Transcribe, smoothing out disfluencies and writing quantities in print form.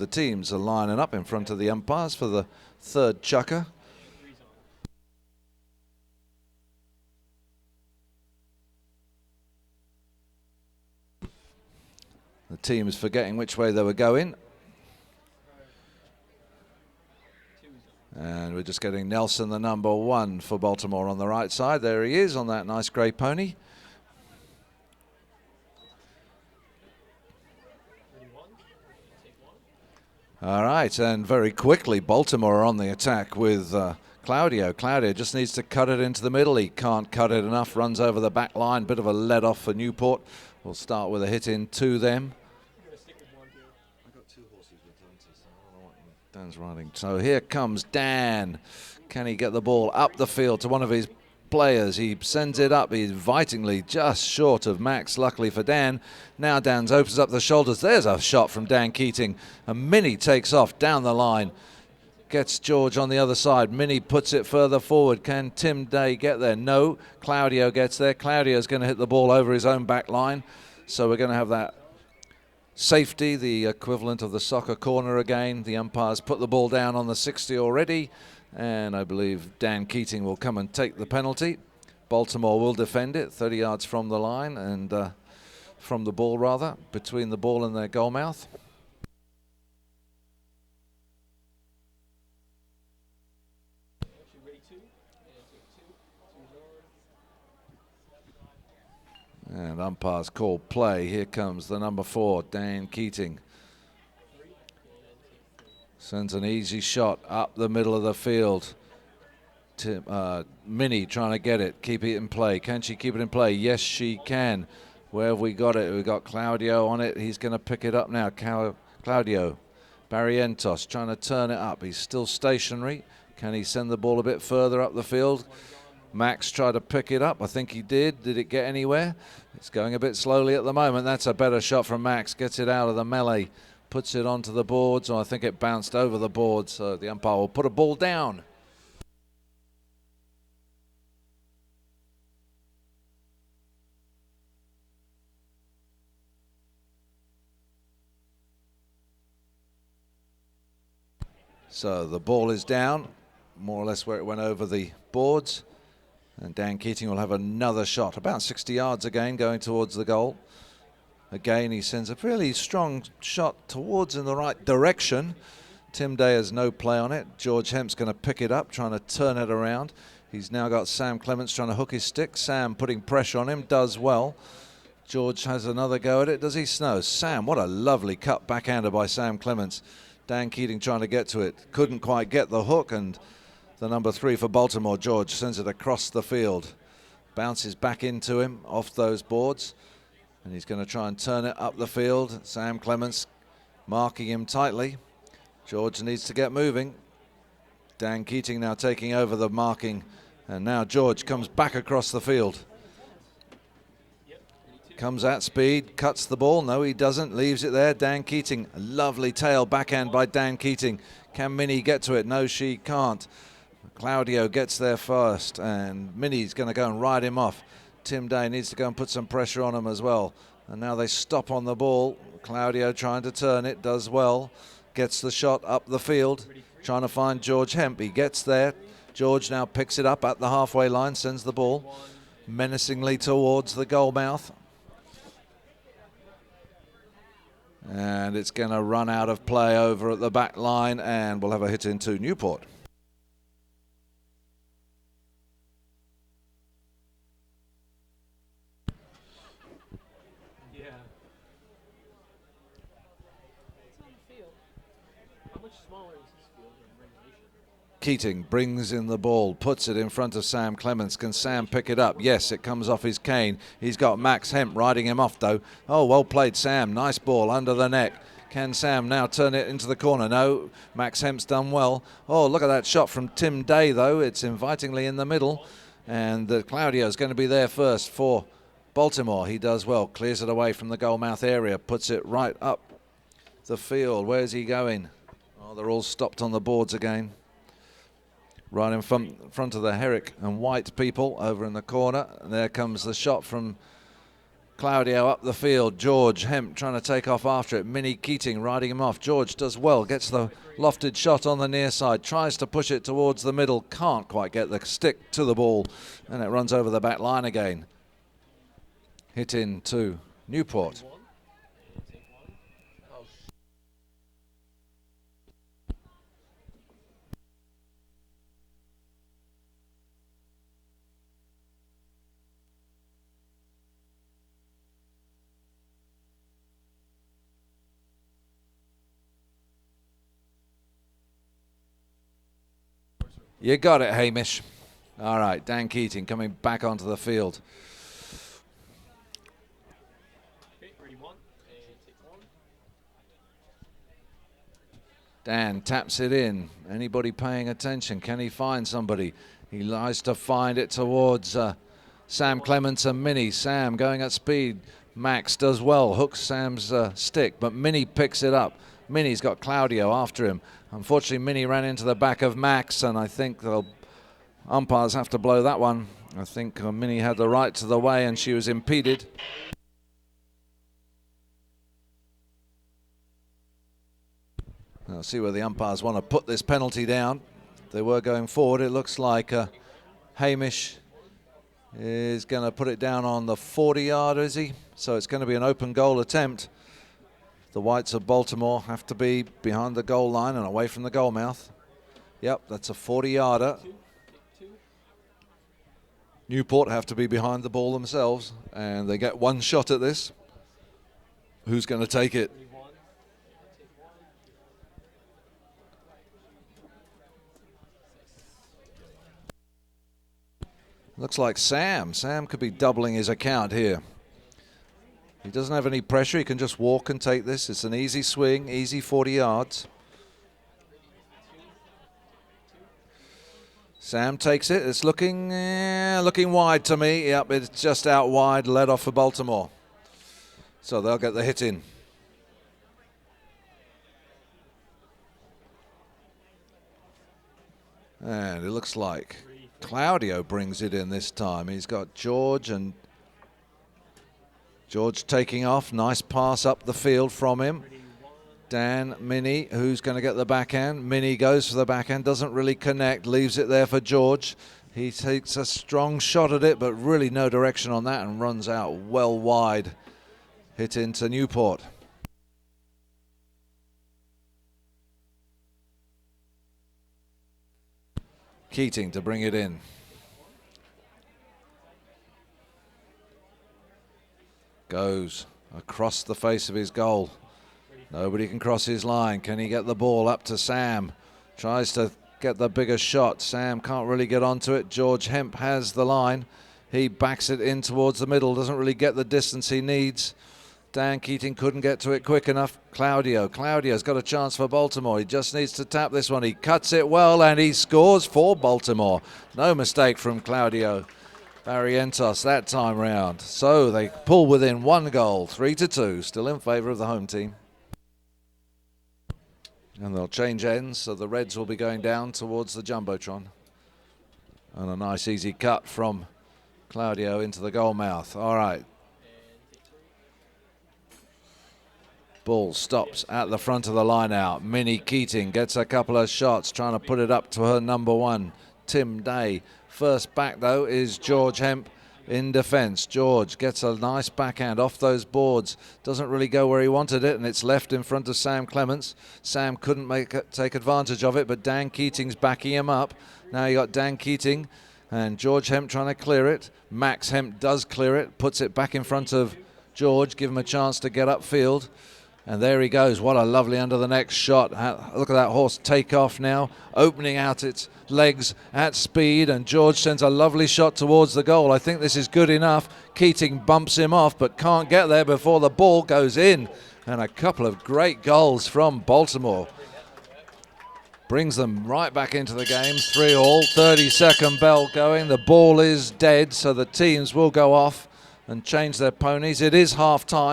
The teams are lining up in front of the umpires for the third chukker. The teams forgetting which way they were going. And we're just getting Nelson, the number 1 for Baltimore, on the right side. There he is on that nice grey pony. All right, and very quickly Baltimore are on the attack with Claudio. Claudio just needs to cut it into the middle. He can't cut it enough, runs over the back line. Bit of a let off for Newport. We'll start with a hit in to them. Dan's riding. So here comes Dan. Can he get the ball up the field to one of his players? He sends it up invitingly, just short of Max, luckily for Dan. Now Dan opens up the shoulders. There's a shot from Dan Keating. And Mini takes off down the line. Gets George on the other side. Mini puts it further forward. Can Tim Day get there? No. Claudio gets there. Claudio's going to hit the ball over his own back line. So we're going to have that safety, the equivalent of the soccer corner again. The umpires put the ball down on the 60 already. And I believe Dan Keating will come and take the penalty. Baltimore will defend it 30 yards from the line and from the ball, rather, between the ball and their goal mouth. And umpires call play. Here comes the number 4, Dan Keating. Sends an easy shot up the middle of the field. Mini trying to get it, keep it in play. Can she keep it in play? Yes, she can. Where have we got it? We've got Claudio on it. He's going to pick it up now. Claudio Barrientos trying to turn it up. He's still stationary. Can he send the ball a bit further up the field? Max tried to pick it up. I think he did. Did it get anywhere? It's going a bit slowly at the moment. That's a better shot from Max. Gets it out of the melee. Puts it onto the boards. I think it bounced over the boards. So the umpire will put a ball down. So the ball is down, more or less where it went over the boards. And Dan Keating will have another shot, about 60 yards again, going towards the goal. Again, he sends a really strong shot towards in the right direction. Tim Day has no play on it. George Hemp's going to pick it up, trying to turn it around. He's now got Sam Clements trying to hook his stick. Sam putting pressure on him, does well. George has another go at it. Does he? No. Sam, what a lovely cut backhander by Sam Clements. Dan Keating trying to get to it. Couldn't quite get the hook, and the number 3 for Baltimore, George, sends it across the field. Bounces back into him off those boards. And he's going to try and turn it up the field. Sam Clements marking him tightly. George needs to get moving. Dan Keating now taking over the marking. And now George comes back across the field. Comes at speed, cuts the ball. No, he doesn't. Leaves it there. Dan Keating, a lovely tail backhand by Dan Keating. Can Minnie get to it? No, she can't. Claudio gets there first, and Minnie's going to go and ride him off. Tim Day needs to go and put some pressure on him as well. And now they stop on the ball. Claudio trying to turn it, does well. Gets the shot up the field, trying to find George Hemp. He gets there. George now picks it up at the halfway line, sends the ball menacingly towards the goal mouth. And it's going to run out of play over at the back line, and we'll have a hit into Newport. Keating brings in the ball, puts it in front of Sam Clements. Can Sam pick it up? Yes, it comes off his cane. He's got Max Hemp riding him off, though. Oh, well played, Sam. Nice ball under the neck. Can Sam now turn it into the corner? No, Max Hemp's done well. Oh, look at that shot from Tim Day, though. It's invitingly in the middle. And Claudio's going to be there first for Baltimore. He does well. Clears it away from the goal mouth area. Puts it right up the field. Where's he going? Oh, they're all stopped on the boards again. Right in front of the Herrick and White people over in the corner. And there comes the shot from Claudio up the field. George Hemp trying to take off after it. Minnie Keating riding him off. George does well, gets the lofted shot on the near side, tries to push it towards the middle, can't quite get the stick to the ball, and it runs over the back line again. Hit into Newport. You got it, Hamish. All right, Dan Keating coming back onto the field. Dan taps it in. Anybody paying attention? Can he find somebody? He lies to find it towards Sam Clements and Minnie. Sam going at speed. Max does well, hooks Sam's stick, but Minnie picks it up. Minnie's got Claudio after him. Unfortunately, Minnie ran into the back of Max, and I think the umpires have to blow that one. I think Minnie had the right to the way, and she was impeded. I'll see where the umpires want to put this penalty down. They were going forward. It looks like Hamish is going to put it down on the 40-yard, is he? So it's going to be an open goal attempt. The Whites of Baltimore have to be behind the goal line and away from the goal mouth. Yep, that's a 40-yarder. Newport have to be behind the ball themselves, and they get one shot at this. Who's going to take it? Looks like Sam. Sam could be doubling his account here. He doesn't have any pressure. He can just walk and take this. It's an easy swing, easy 40 yards. Sam takes it. It's looking wide to me. Yep, it's just out wide, led off for Baltimore. So they'll get the hit in. And it looks like Claudio brings it in this time. He's got George and George taking off. Nice pass up the field from him. Dan, Minnie, who's going to get the backhand? Minnie goes for the backhand, doesn't really connect, leaves it there for George. He takes a strong shot at it, but really no direction on that and runs out well wide. Hit into Newport. Keating to bring it in. Goes across the face of his goal. Nobody can cross his line. Can he get the ball up to Sam? Tries to get the bigger shot. Sam can't really get onto it. George Hemp has the line. He backs it in towards the middle. Doesn't really get the distance he needs. Dan Keating couldn't get to it quick enough. Claudio's got a chance for Baltimore. He just needs to tap this one. He cuts it well and he scores for Baltimore. No mistake from Claudio Barrientos that time round. So they pull within one goal, 3-2, still in favour of the home team. And they'll change ends, so the Reds will be going down towards the Jumbotron. And a nice easy cut from Claudio into the goal mouth. All right. Ball stops at the front of the line out. Minnie Keating gets a couple of shots, trying to put it up to her number one, Tim Day. First back, though, is George Hemp in defence. George gets a nice backhand off those boards. Doesn't really go where he wanted it, and it's left in front of Sam Clements. Sam couldn't take advantage of it, but Dan Keating's backing him up. Now you got Dan Keating and George Hemp trying to clear it. Max Hemp does clear it, puts it back in front of George, give him a chance to get upfield. And there he goes. What a lovely under the neck shot. Look at that horse take off now, opening out its legs at speed, and George sends a lovely shot towards the goal. I think this is good enough. Keating bumps him off but can't get there before the ball goes in. And a couple of great goals from Baltimore. Brings them right back into the game. 3-all, 30-second bell going. The ball is dead, so the teams will go off and change their ponies. It is half time.